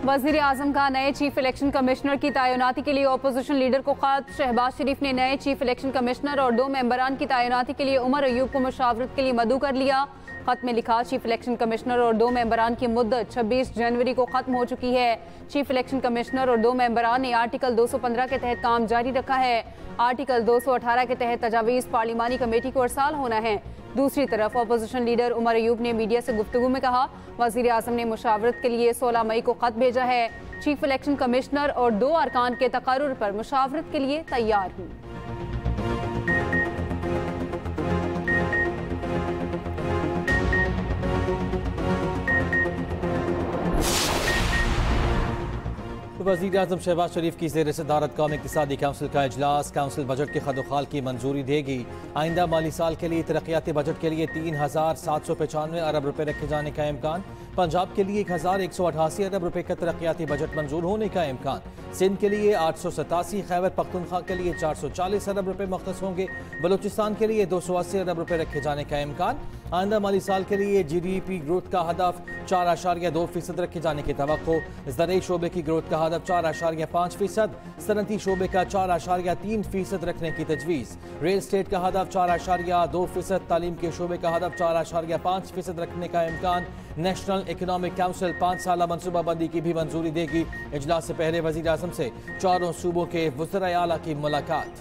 वज़ीर आज़म का नए चीफ इलेक्शन कमिश्नर की तैनाती के लिए अपोजिशन लीडर को खत। शहबाज शरीफ ने नए चीफ इलेक्शन कमिश्नर और 2 मेंबरान की तैनाती के लिए उमर अयूब को मुशावरत के लिए मदऊ कर लिया। खत में लिखा, चीफ इलेक्शन कमिश्नर और 2 मेंबरान की मुद्दत 26 जनवरी को खत्म हो चुकी है। चीफ इलेक्शन कमिश्नर और 2 मेंबरान ने आर्टिकल 215 के तहत काम जारी रखा है। आर्टिकल 218 के तहत तजावीज़ पार्लिमानी कमेटी को अरसाल होना है। दूसरी तरफ अपोजिशन लीडर उमर अयूब ने मीडिया से गुफ्तगू में कहा, वज़ीर आज़म ने मुशावरत के लिए 16 मई को खत भेजा है। चीफ इलेक्शन कमिश्नर और 2 अरकान के तकर्रुर पर मुशावरत के लिए तैयार हूँ। वज़ीर आज़म शहबाज शरीफ की ज़ेर सदारत कौमी इक़्तिसादी काउंसिल का इजलास। काउंसिल बजट के खदोखाल की मंजूरी देगी। आइंदा माली साल के लिए तरक्याती बजट के लिए 3,795 अरब रुपये रखे जाने का इम्कान। पंजाब के लिए 1,188 अरब रुपये का तरक्याती बजट मंजूर होने का इम्कान। सिंध के लिए 887, खैबर पख्तूनख्वा के लिए 440 अरब रुपये मुख्तस होंगे। बलूचिस्तान के लिए 280 अरब रुपये रखे जाने का इम्कान। आइंदा माली साल के लिए GDP ग्रोथ का हदफ 4.2% रखे जाने की तवक्को। ज़राई शोबे की ग्रोथ का हदफ 4.5%, सनती शोबे का 4.3% रखने की तजवीज़। रियल स्टेट का हदफ 4.2%, तालीम के शोबे का हदफ 4.5% रखने का इम्कान। नेशनल इकनॉमिक काउंसिल 5 साला मनसूबाबंदी की भी मंजूरी देगी। इजलास से पहले वज़ीर आज़म से 4 सूबों के वज़राए आला की मुलाकात।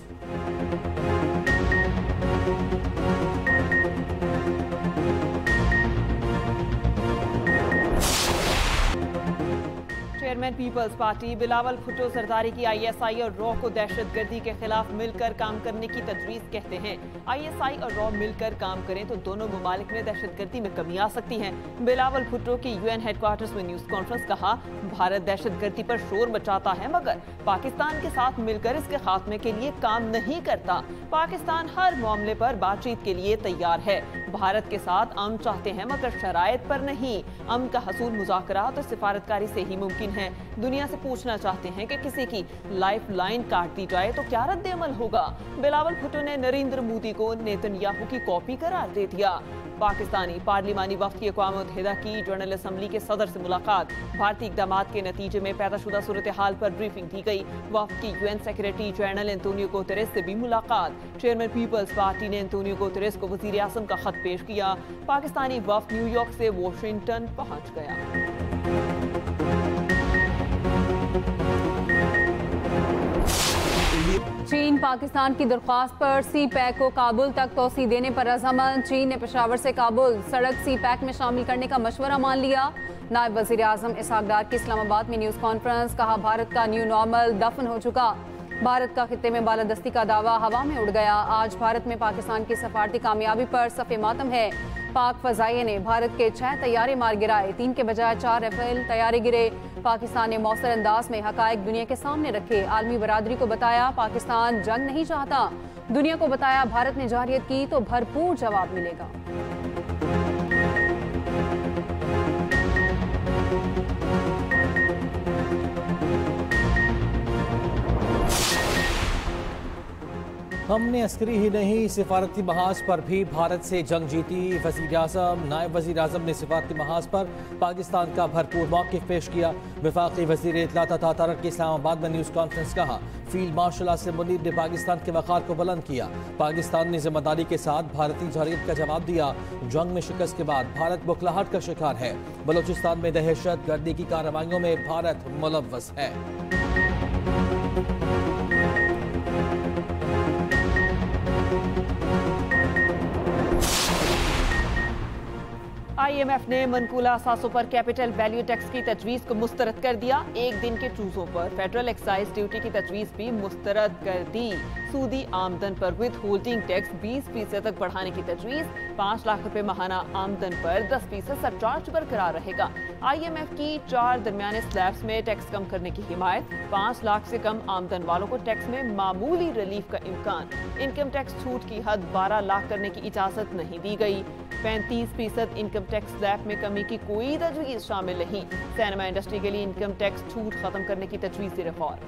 Chairman peoples party Bilawal Bhutto Zardari की ISI और रॉ को दहशतगर्दी के खिलाफ मिलकर काम करने की तजवीज़ कहते हैं। ISI और रॉ मिलकर काम करें तो दोनों ममालिक में दहशतगर्दी में कमी आ सकती है। बिलावल भुट्टो की UN हेडक्वार्टर्स में न्यूज़ कॉन्फ्रेंस। कहा, भारत दहशतगर्दी पर शोर मचाता है मगर पाकिस्तान के साथ मिलकर इसके खात्मे के लिए काम नहीं करता। पाकिस्तान हर मामले पर बातचीत के लिए तैयार है। भारत के साथ अमन चाहते हैं मगर शराइत पर नहीं। अमन का हसूल मुज़ाकरात और सिफारतकारी से ही मुमकिन है। दुनिया से पूछना चाहते हैं कि किसी की लाइफ लाइन काट दी जाए तो क्या रद्द अमल होगा। बिलावल भुट्टो ने नरेंद्र मोदी को नेतन्याहू की कॉपी करार दे दिया। पाकिस्तानी पार्लिमानी वफ्द की अक़वाम मुत्तहिदा की जनरल असम्बली के सदर से मुलाकात। भारतीय इक़दामात के नतीजे में पैदाशुदा सूरत हाल पर ब्रीफिंग दी गई। वफ्द की UN secretary general Antonio Guterres से भी मुलाकात। चेयरमैन पीपल्स पार्टी ने एंटोनियो गुतेरेस को वज़ीर आज़म का खत पेश किया। पाकिस्तानी वफ्द न्यूयॉर्क से वाशिंगटन पहुंच गया। चीन पाकिस्तान की दरख्वास्त पर CPEC को काबुल तक तोसी देने पर रजामंद। चीन ने पेशावर से काबुल सड़क CPEC में शामिल करने का मशवरा मान लिया। नायब वज़ीर आज़म इसहाक डार की इस्लामाबाद में न्यूज़ कॉन्फ्रेंस। कहा, भारत का न्यू नॉर्मल दफन हो चुका। भारत का खित्ते में बालादस्ती का दावा हवा में उड़ गया। आज भारत में पाकिस्तान की सफारती कामयाबी पर सफ़े मातम है। पाक फ़ज़ाइये ने भारत के 6 तैयारे मार गिराए। 3 के बजाय 4 राफेल तैयारे गिरे। पाकिस्तान ने मौसर अंदाज में हकायक दुनिया के सामने रखे। आलमी बरादरी को बताया पाकिस्तान जंग नहीं चाहता। दुनिया को बताया भारत ने जारियत की तो भरपूर जवाब मिलेगा। हमने अस्करी ही नहीं सिफारती महाज पर भी भारत से जंग जीती। वज़ीर आज़म नायब वज़ीर आज़म ने सिफारती महाज पर पाकिस्तान का भरपूर मौक़िफ़ पेश किया। वफाकी वज़ीर इत्तलात तारक की इस्लामाबाद में न्यूज़ कॉन्फ्रेंस। कहा, फील्ड मार्शल आसिम मुनीर ने पाकिस्तान के वक़ार को बुलंद किया। पाकिस्तान ने जिम्मेदारी के साथ भारतीय जारियत का जवाब दिया। जंग में शिकस्त के बाद भारत बुखलाहट का शिकार है। बलूचिस्तान में दहशत गर्दी की कार्रवाइयों में भारत मुलव्वस है। IMF ने मनकूला असासों पर कैपिटल वैल्यू टैक्स की तजवीज़ को मुस्तरद कर दिया। एक दिन के चूज़ों पर फेडरल एक्साइज ड्यूटी की तजवीज़ भी मुस्तरद कर दी। सूदी आमदन पर विद होल्डिंग टैक्स 20% तक बढ़ाने की तजवीज़। 5 लाख रुपए माहाना आमदन पर 10% सरचार्ज बरकरार रहेगा। IMF की 4 दरमियाने स्लैब्स में टैक्स कम करने की हिमायत। 5 लाख से कम आमदन वालों को टैक्स में मामूली रिलीफ का इम्कान। इनकम टैक्स छूट की हद 12 लाख करने की इजाज़त नहीं दी गई। 35% इनकम टैक्स स्लैब में कमी की कोई तजवीज़ शामिल नहीं। सिनेमा इंडस्ट्री के लिए इनकम टैक्स छूट खत्म करने की तजवीज़ रिफॉर्म।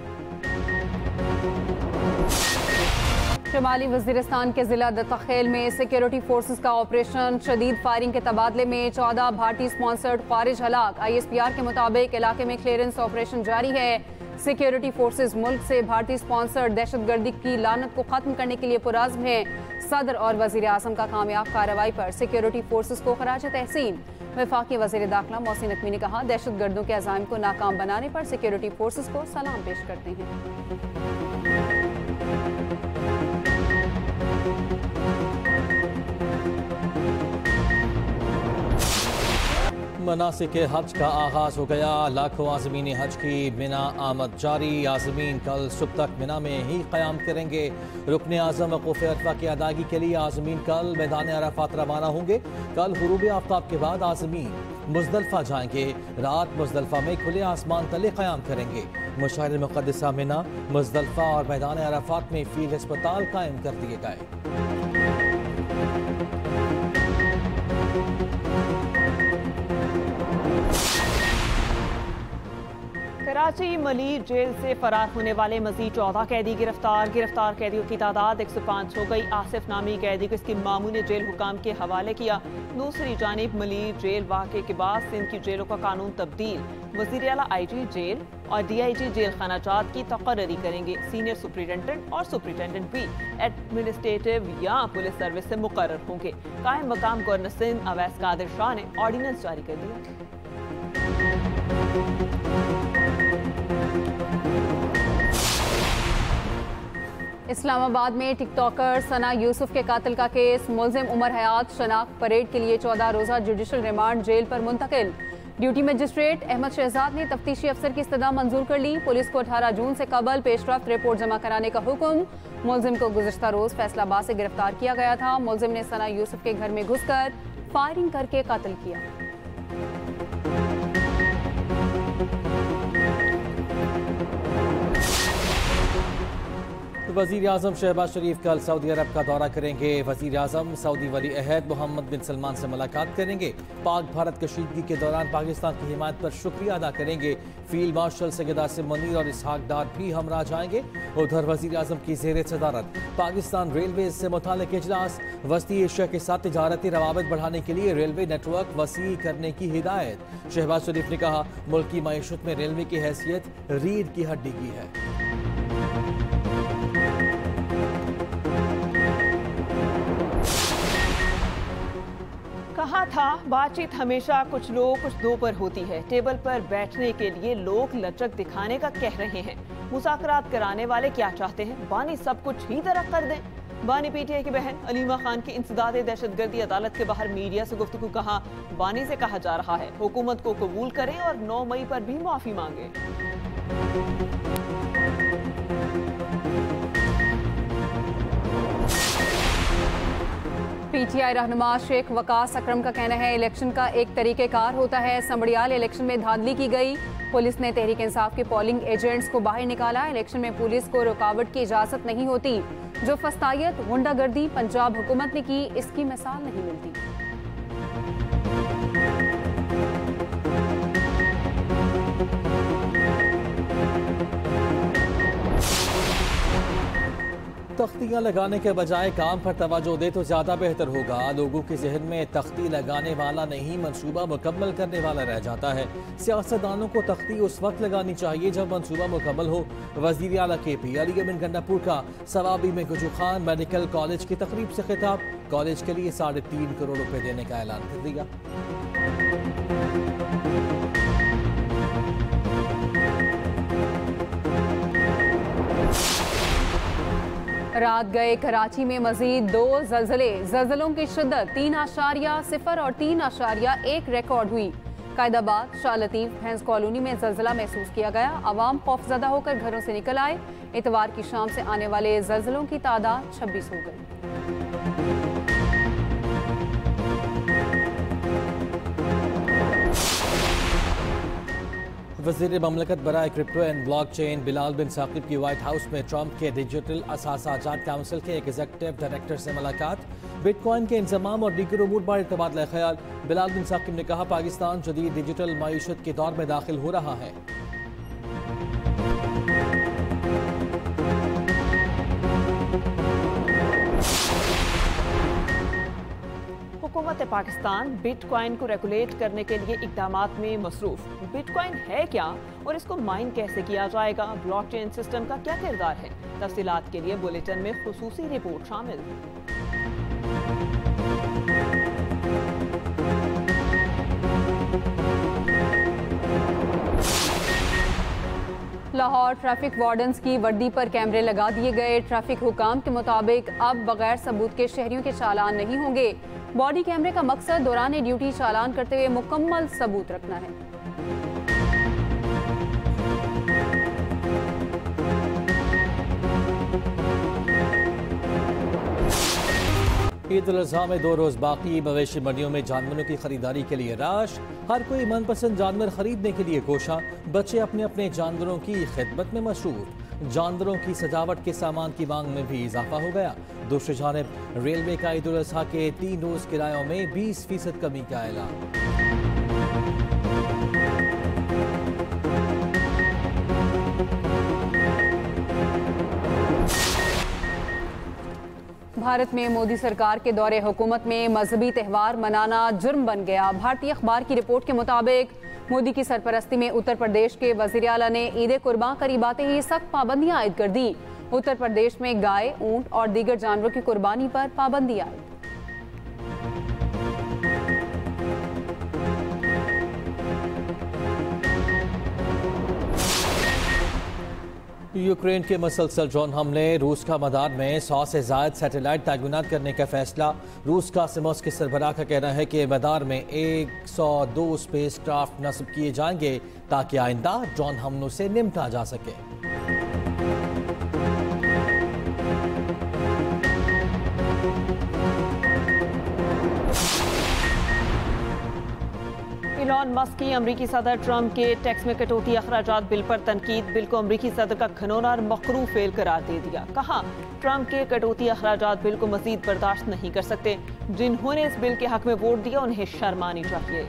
शुमाली वजीरिस्तान के जिला दत्ताखेल में सिक्योरिटी फोर्सेस का ऑपरेशन, शदीद फायरिंग के तबादले में 14 भारतीय स्पॉन्सर्ड खारिज हलाक। ISPR के मुताबिक इलाके में क्लियरेंस ऑपरेशन जारी है। सिक्योरिटी फोर्सेस मुल्क से भारतीय स्पॉन्सर्ड दहशतगर्दी की लानत को खत्म करने के लिए पुरज़्म है। सदर और वजीर आजम का कामयाब कार्रवाई पर सिक्योरिटी फोर्सेस को खराज तहसीन। वफाकी वजीर दाखिला मोहसिन नकवी ने कहा, दहशतगर्दों के अज़ाइम को नाकाम बनाने पर सिक्योरिटी फोर्सेस को सलाम पेश करते हैं। मनासिक हज का आगाज हो गया। लाखों आज़मीन हज की मिना आमद जारी। आज़मीन कल सुबह तक मिना में ही क़याम करेंगे। रुकन आज़म वक़ूफ़ अरफ़ा की अदायगी के लिए आज़मीन कल मैदान अराफात रवाना होंगे। कल गुरूब आफ्ताब के बाद आज़मीन मुज़दलिफ़ा जाएंगे। रात मुज़दलिफ़ा में खुले आसमान तले क़याम करेंगे। मशाइर मुक़द्दसा मिना, मुज़दलिफ़ा और मैदान अराफात में फील्ड अस्पताल कायम कर दिए गए। कराची मलिर जेल से फरार होने वाले मजीद 14 कैदी गिरफ्तार। गिरफ्तार कैदियों की तादाद 105 हो गई। आसिफ नामी कैदी को इसकी मामू ने जेल हुकाम के हवाले किया। दूसरी जानिब मलिर जेल वाक़े के बाद सिंध की जेलों का कानून तब्दील। वज़ीर आला IG जेल और DIG जेल खानाजात की तकर्री करेंगे। सीनियर सुपरिटेंडेंट और सुपरिटेंडेंट भी एडमिनिस्ट्रेटिव या पुलिस सर्विस से मुकर्रर होंगे। कायम मकाम गवर्नर सिंध अवैस कादिर शाह ने ऑर्डिनेंस जारी कर दिया। इस्लामाबाद में टिकटॉकर सना यूसुफ के कातिल का केस। मुलजिम उमर हयात शनाख्त परेड के लिए 14 रोज़ा जुडिशल रिमांड जेल पर मुंतकिल। ड्यूटी मजिस्ट्रेट अहमद शहजाद ने तफ्तीशी अफसर की इस्तदा मंजूर कर ली। पुलिस को 18 जून से कबल पेशरफ्त रिपोर्ट जमा कराने का हुक्म। मुलजिम को गुज़िश्ता रोज फैसलाबाद से गिरफ्तार किया गया था। मुलजिम ने सना यूसुफ के घर में घुसकर फायरिंग करके कत्ल किया। वज़ीर आज़म शहबाज शरीफ कल सऊदी अरब का दौरा करेंगे। वज़ीर आज़म सऊदी वली अहद मोहम्मद बिन सलमान से मुलाकात करेंगे। पाक भारत कशीदगी के दौरान पाकिस्तान की हिमायत पर शुक्रिया अदा करेंगे। फील्ड मार्शल सैयद आसिम मुनीर और इसहाक डार भी हमरा जाएंगे। उधर वज़ीर आज़म की ज़ेर सदारत पाकिस्तान रेलवे से मुताल्लिक़ इजलास। वस्ती एशिया के साथ तिजारती रवाबित बढ़ाने के लिए रेलवे नेटवर्क वसी करने की हिदायत। शहबाज शरीफ ने कहा, मुल्क की मईशत में रेलवे की हैसियत रीढ़ की हड्डी की है। कहा था बातचीत हमेशा कुछ लोग कुछ दो पर होती है। टेबल पर बैठने के लिए लोग लचक दिखाने का कह रहे हैं। मुज़ाकरात कराने वाले क्या चाहते हैं? बानी सब कुछ ही तरक कर दें। बानी PTI की बहन अलीमा खान की इंसदाद दहशतगर्दी अदालत के बाहर मीडिया से गुफ्तगू। कहा, बानी से कहा जा रहा है हुकूमत को कबूल करें और 9 मई पर भी माफी मांगे। PTI रहनुमा शेख वकास अकरम का कहना है, इलेक्शन का एक तरीक़ेकार होता है। समड़ियाल इलेक्शन में धांधली की गई। पुलिस ने तहरीक इंसाफ के पोलिंग एजेंट्स को बाहर निकाला। इलेक्शन में पुलिस को रुकावट की इजाजत नहीं होती। जो फस्तायत गुंडागर्दी पंजाब हुकूमत ने की, इसकी मिसाल नहीं मिलती। तख्तियाँ लगाने के बजाय काम पर तवज्जो दे तो ज़्यादा बेहतर होगा। लोगों के जहन में तख्ती लगाने वाला नहीं, मंसूबा मुकम्मल करने वाला रह जाता है। सियासतदानों को तख्ती उस वक्त लगानी चाहिए जब मंसूबा मुकम्मल हो। वज़ीर आला KP अलीगढ़ गंडापुर का सवाबी में गुजू खान मेडिकल कॉलेज की तकरीब से खिताब। कॉलेज के लिए 3.5 करोड़ रुपए देने का ऐलान कर दिया। रात गए कराची में मजीद 2 जल्जलों की शिद्दत 3.0 और 3.1 रिकॉर्ड हुई। कायदाबाद, शाह लतीफ, भैंस कॉलोनी में जल्जला महसूस किया गया। अवाम खौफजदा होकर घरों से निकल आए। इतवार की शाम से आने वाले जल्जलों की तादाद 26 हो गई। वज़ीर ममलकत बराए crypto and block Bilal bin Saqib की व्हाइट हाउस में ट्रंप के डिजिटल असासाजात काउंसिल के एग्जीक्यूटिव डायरेक्टर से मुलाकात। बिटकॉइन के इंतजाम और दीगर उमूर बारे तबादला ख्याल। बिलाल बिन साकिब ने कहा, पाकिस्तान जदीद डिजिटल मईशत के दौर में दाखिल हो रहा है। हुकूमत पाकिस्तान बिटकॉइन को रेगुलेट करने के लिए इकदामात में मसरूफ। बिटकॉइन है क्या और इसको माइन कैसे किया जाएगा, ब्लॉकचेन सिस्टम का क्या किरदार है, तफसीलात के लिए बुलेटिन में खुसूसी रिपोर्ट शामिल। लाहौर ट्रैफिक वार्डन्स की वर्दी पर कैमरे लगा दिए गए। ट्रैफिक हुकाम के मुताबिक अब बगैर सबूत के शहरियों के चालान नहीं होंगे। बॉडी कैमरे का मकसद दौरान ड्यूटी चालान करते हुए मुकम्मल सबूत रखना है। ईद उल अज़हा में 2 रोज बाकी। मवेशी मंडियों में जानवरों की खरीदारी के लिए रश। हर कोई मनपसंद जानवर खरीदने के लिए कोशा। बच्चे अपने अपने जानवरों की खिदमत में मशहूर। जानवरों की सजावट के सामान की मांग में भी इजाफा हो गया। दूसरी जानिब रेलवे का ईद उल अज़हा के 3 रोज किरायों में 20% कमी का ऐलान। भारत में मोदी सरकार के दौरे हुकूमत में मजहबी त्यौहार मनाना जुर्म बन गया। भारतीय अखबार की रिपोर्ट के मुताबिक मोदी की सरपरस्ती में उत्तर प्रदेश के वज़ीर आला ने ईद कुर्बान करीब आते ही सख्त पाबंदियां आयद कर दी। उत्तर प्रदेश में गाय, ऊंट और दीगर जानवरों की कुर्बानी पर पाबंदी आयद। यूक्रेन के मसलसल ड्रोन हमले। रूस का मदार में 100 से ज़ायद सैटेलाइट तैनात करने का फैसला। रूस का सिमोस के सरबराह का कहना है कि मदार में 102 स्पेस क्राफ्ट नस्ब किए जाएंगे ताकि आइंदा ड्रोन हमलों से निपटा जा सके। इलॉन मस्क की अमरीकी सदर ट्रंप के टैक्स में कटौती अखराजात बिल पर तनकीद। बिल को अमरीकी सदर का घिनौना और मकरू फेल करार दे दिया। कहा, ट्रंप के कटौती अखराजात बिल को मजीद बर्दाश्त नहीं कर सकते। जिन्होंने इस बिल के हक में वोट दिया उन्हें शर्म आनी चाहिए।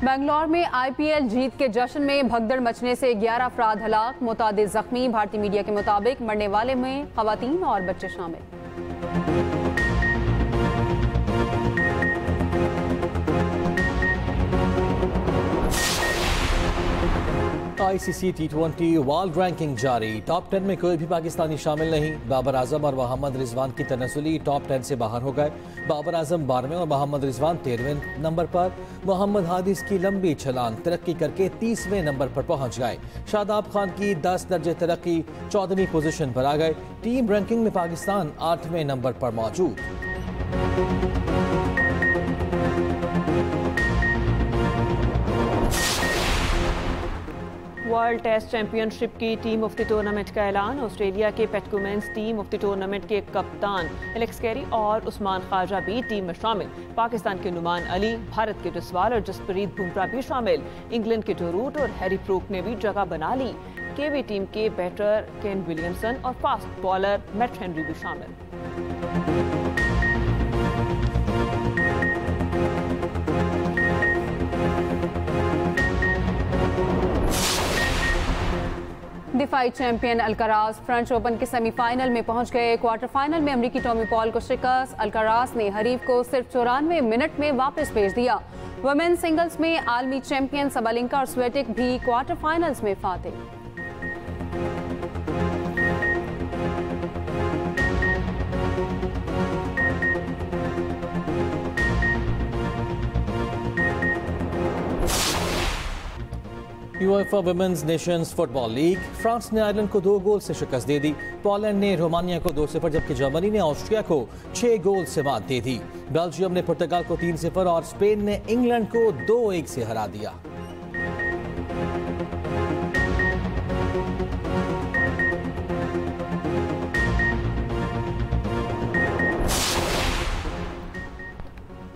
बेंगलोर में IPL जीत के जश्न में भगदड़ मचने से 11 अफराद हलाक, मुतादिद जख्मी। भारतीय मीडिया के मुताबिक मरने वाले में खवातीन और बच्चे शामिल। ICC T20 वर्ल्ड रैंकिंग जारी। टॉप 10 में कोई भी पाकिस्तानी शामिल नहीं। बाबर आजम और मोहम्मद रिजवान की तनज़ुली टॉप 10 से बाहर हो गए। बाबर आजम 12वें और मोहम्मद रिजवान 13वें नंबर पर। मोहम्मद हादिस की लंबी छलांग तरक्की करके 30वें नंबर पर पहुंच गए। शादाब खान की 10 दर्जे तरक्की 14वीं पोजीशन पर आ गए। टीम रैंकिंग में पाकिस्तान 8वें नंबर पर मौजूद। वर्ल्ड टेस्ट चैंपियनशिप की टीम ऑफ द टूर्नामेंट का ऐलान। ऑस्ट्रेलिया के Pat Cummins team of the tournament के कप्तान एलेक्स कैरी और उस्मान ख्वाजा भी टीम में शामिल। पाकिस्तान के नुमान अली, भारत के जसवाल और जसप्रीत बुमराह भी शामिल। इंग्लैंड के टो रूट और हैरी ब्रूक ने भी जगह बना ली। केवी टीम के बैटर केन विलियमसन और फास्ट बॉलर मैट हेनरी भी शामिल। दिफाई चैंपियन अल्काराज फ्रेंच ओपन के सेमीफाइनल में पहुंच गए। क्वार्टर फाइनल में अमरीकी टॉमी पॉल को शिकस्त। अल्काराज ने हरीफ को सिर्फ 94 मिनट में वापस भेज दिया। वुमेन सिंगल्स में आलमी चैंपियन सबलिंका और स्वेटिक भी क्वार्टर फाइनल्स में फातेह। UEFA women's nations football league. France ने आयरलैंड को 2 गोल से शिकस्त दे दी। पोलैंड ने रोमानिया को 2-0 जबकि जर्मनी ने ऑस्ट्रिया को 6 गोल से मात दे दी। बेल्जियम ने पुर्तगाल को 3-0 और स्पेन ने इंग्लैंड को 2-1 से हरा दिया।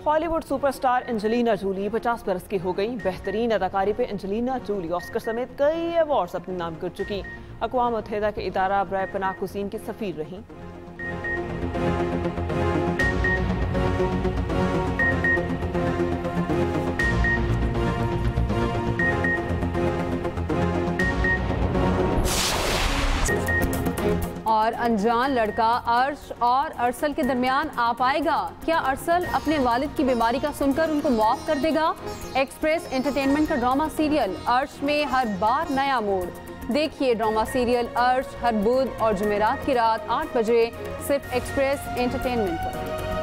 हॉलीवुड सुपरस्टार एंजेलिना जूली 50 बरस की हो गई। बेहतरीन अदाकारी पे एंजेलिना जूली ऑस्कर समेत कई अवार्ड्स अपने नाम कर चुकी। अक़वाम मुत्तहिदा के इदारा बराए पनाह कुसीन की सफ़ीर रहीं। और अनजान लड़का अर्श और अरसल के दरमियान आ पाएगा। क्या अरसल अपने वालिद की बीमारी का सुनकर उनको माफ कर देगा? एक्सप्रेस एंटरटेनमेंट का ड्रामा सीरियल अर्श में हर बार नया मोड़। देखिए ड्रामा सीरियल अर्श हर बुध और जुमेरात की रात 8 बजे सिर्फ एक्सप्रेस एंटरटेनमेंट पर।